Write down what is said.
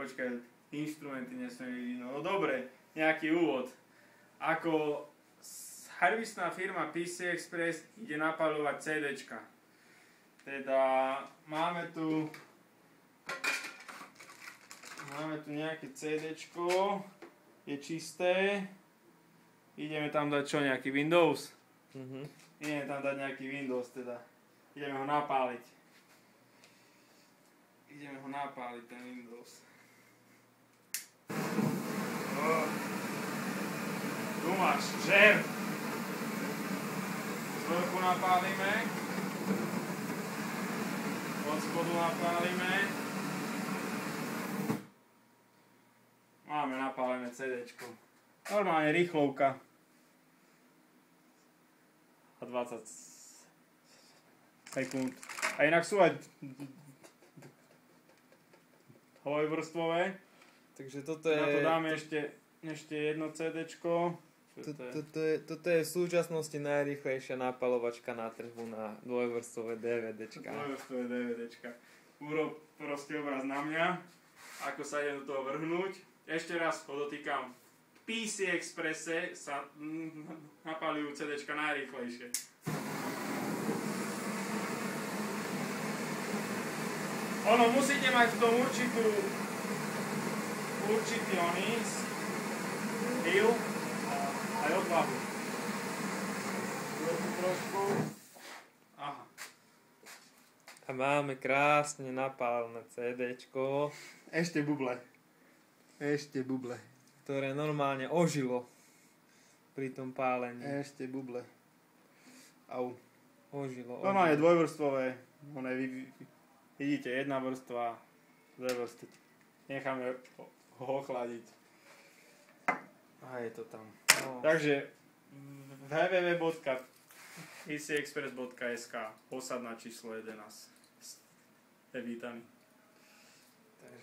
počkaj, inštrumenty nesmiem vidieť. No dobre, nejaký úvod. Ako servisná firma PC Express ide napaľovať CDčka. Teda máme tu nejaké CDčko, je čisté. Ideme tam dať čo, nejaký Windows? Ideme tam dať nejaký Windows teda. Ideme ho napáliť. Ten Windows. Tu máš žer. Zvrchu napálime. Od spodu napálime. Máme napálené CDčko. Normálne rýchlovka. A 20 sekúnd. A inak sú aj dvojvrstvové. Takže toto je... Na to dáme ešte jedno CDčko. Toto je v súčasnosti najrýchlejšia nápalovačka na trhu na dvojvrstvové DVDčka. Dvojvrstvové DVDčka. Urob proste obraz na mňa, ako sa idem do toho vrhnúť. Ešte raz podotýkam, v PC Expresse sa napáľujú CDčka najrýchlejšie. Ono, musíte mať v tom určitý styl aj odvahu. Trošku. Aha. A máme krásne napálené CDčko. Ešte buble. Ktoré normálne ožilo pri tom pálení. Ešte buble. Au. Ožilo. Ono je dvojvrstvové. Vidíte, jedna vrstva, dve vrstvy. Necháme ho ochladiť. A je to tam. No. Takže www.pcexpress.sk, posadná číslo 11. Ste vítaní.